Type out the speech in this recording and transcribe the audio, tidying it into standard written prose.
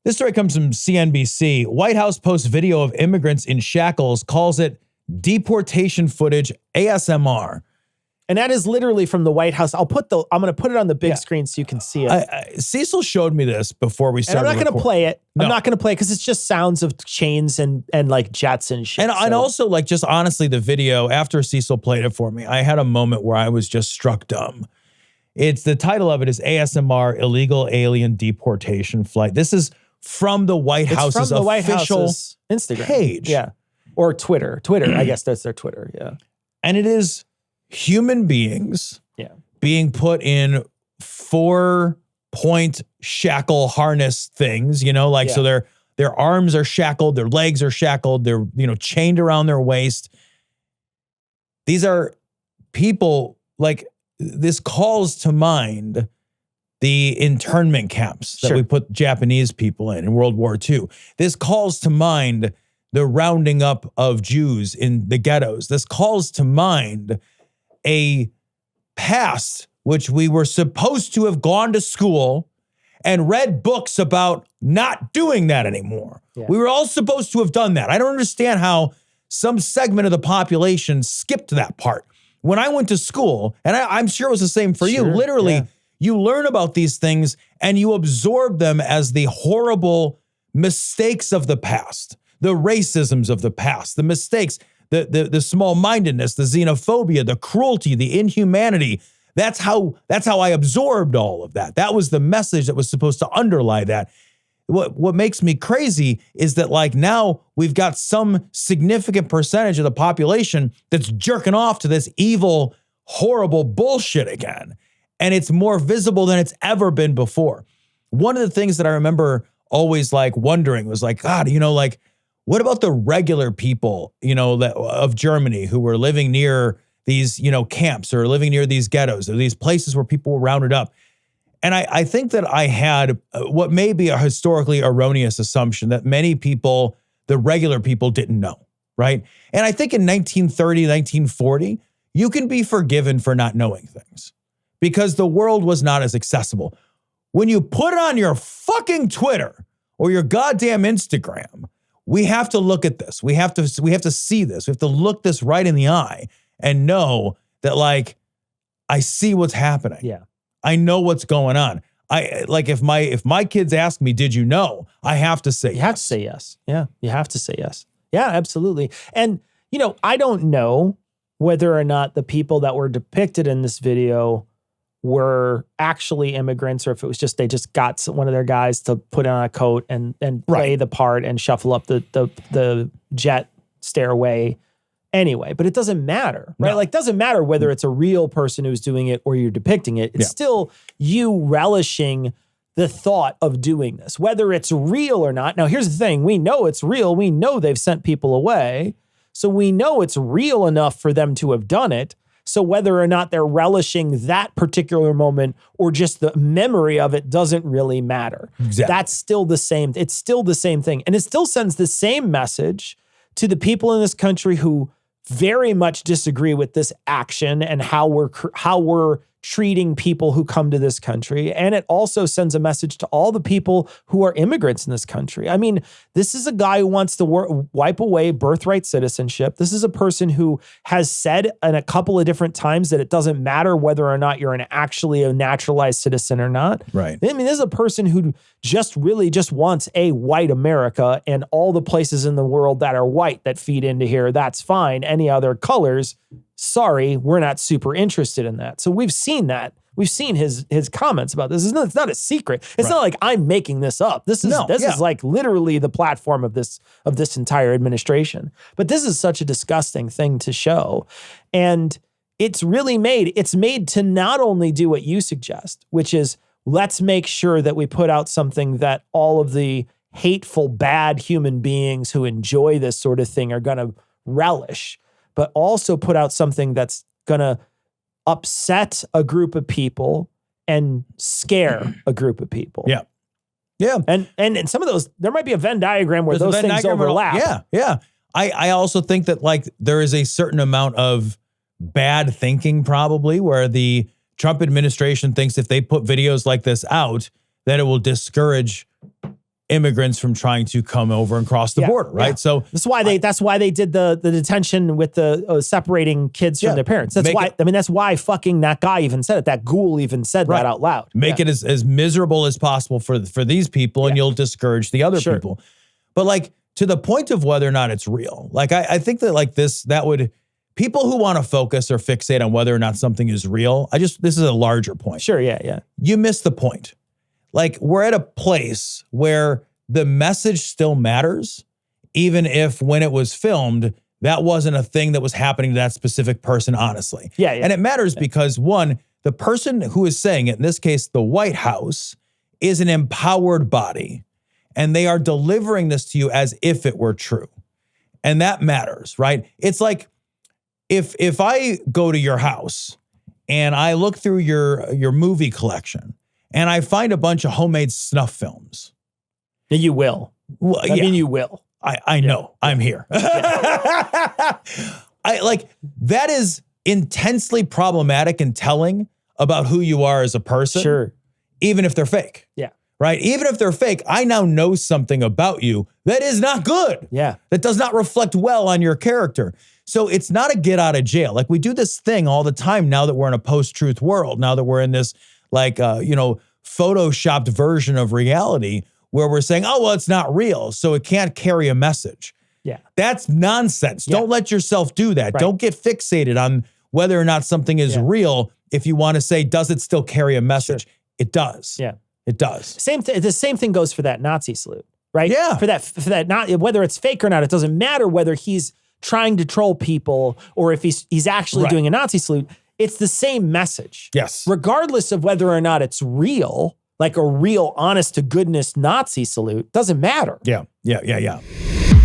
This story comes from CNBC. White House posts video of immigrants in shackles, calls it deportation footage ASMR. And that is literally from the White House. I'm going to put it on the big screen so you can see it. Cecil showed me this before we started. And I'm not going to play it. No. I'm not going to play it because it's just sounds of chains and like jets and shit. And also, like, just honestly, the video, after Cecil played it for me, I had a moment where I was just struck dumb. The title of it is ASMR, Illegal Alien Deportation Flight. This is from the White House's official Instagram page. Yeah. Or Twitter. Twitter, I guess that's their Twitter, yeah. And it is human beings being put in 4-point shackle harness things, so their arms are shackled, their legs are shackled, they're, chained around their waist. These are people, like, this calls to mind the internment camps that we put Japanese people in World War II. This calls to mind the rounding up of Jews in the ghettos. This calls to mind a past which we were supposed to have gone to school and read books about not doing that anymore. Yeah. We were all supposed to have done that. I don't understand how some segment of the population skipped that part. When I went to school, and I'm sure it was the same for you, literally, you learn about these things and you absorb them as the horrible mistakes of the past, the racisms of the past, the mistakes, the small-mindedness, the xenophobia, the cruelty, the inhumanity. That's how I absorbed all of that. That was the message that was supposed to underlie that. What makes me crazy is that, like, now we've got some significant percentage of the population that's jerking off to this evil, horrible bullshit again. And it's more visible than it's ever been before. One of the things that I remember always, like, wondering was, like, God, what about the regular people, of Germany who were living near these, camps or living near these ghettos or these places where people were rounded up? And I think that I had what may be a historically erroneous assumption that many people, the regular people, didn't know, right? And I think in 1930, 1940, you can be forgiven for not knowing things because the world was not as accessible. When you put it on your fucking Twitter or your goddamn Instagram, we have to look at this. We have to see this. We have to look this right in the eye and know that, like, I see what's happening. Yeah. I know what's going on. If my kids ask me, did you know? I have to say yes. You have to say yes. Yeah, you have to say yes. Yeah, absolutely. And, I don't know whether or not the people that were depicted in this video were actually immigrants or if it was just they just got one of their guys to put on a coat and play the part and shuffle up the jet stairway anyway, but it doesn't matter, right? Like, it doesn't matter whether it's a real person who's doing it or you're depicting it. It's still you relishing the thought of doing this, whether it's real or not. Now, here's the thing. We know it's real. We know they've sent people away. So we know it's real enough for them to have done it. So whether or not they're relishing that particular moment or just the memory of it doesn't really matter. Exactly. That's still the same. It's still the same thing. And it still sends the same message to the people in this country who very much disagree with this action and how we're treating people who come to this country. And it also sends a message to all the people who are immigrants in this country. I mean, this is a guy who wants to wipe away birthright citizenship. This is a person who has said in a couple of different times that it doesn't matter whether or not you're actually a naturalized citizen or not. Right. I mean, this is a person who just wants a white America and all the places in the world that are white that feed into here. That's fine. Any other colors, sorry, we're not super interested in that. So we've seen that. We've seen his comments about this. It's not a secret. It's not like I'm making this up. This is like literally the platform of this entire administration. But this is such a disgusting thing to show. And it's made to not only do what you suggest, which is let's make sure that we put out something that all of the hateful, bad human beings who enjoy this sort of thing are going to relish, but also put out something that's going to upset a group of people and scare a group of people. Yeah. Yeah. And some of those, there might be a Venn diagram where those things overlap. Yeah. I also think that, like, there is a certain amount of bad thinking probably where the Trump administration thinks if they put videos like this out, that it will discourage immigrants from trying to come over and cross the border, right? Yeah. So that's why they did the detention with the separating kids from their parents. That's why. That's why fucking that guy even said it. That ghoul even said that out loud. Make it as miserable as possible for these people, and you'll discourage the other people. But like, to the point of whether or not it's real, like I think that like that would, people who want to focus or fixate on whether or not something is real, this is a larger point. Sure, yeah. You miss the point. Like, we're at a place where the message still matters, even if when it was filmed, that wasn't a thing that was happening to that specific person, honestly. Yeah. And it matters because, one, the person who is saying it, in this case, the White House, is an empowered body, and they are delivering this to you as if it were true. And that matters, right? It's like, if I go to your house and I look through your movie collection and I find a bunch of homemade snuff films. You will. Well, I mean, you will. I know. I'm here. That is intensely problematic and telling about who you are as a person. Sure. Even if they're fake. Yeah. Right? Even if they're fake, I now know something about you that is not good. Yeah. That does not reflect well on your character. So it's not a get out of jail. Like, we do this thing all the time now that we're in a post-truth world, now that we're in this photoshopped version of reality where we're saying, oh, well, it's not real, so it can't carry a message. Yeah. That's nonsense. Yeah. Don't let yourself do that. Right. Don't get fixated on whether or not something is real. If you want to say, does it still carry a message? Sure. It does. Yeah. It does. The same thing goes for that Nazi salute, right? Yeah. For that not, whether it's fake or not, it doesn't matter whether he's trying to troll people or if he's actually doing a Nazi salute. It's the same message. Yes. Regardless of whether or not it's real, like a real honest to goodness Nazi salute, doesn't matter. Yeah.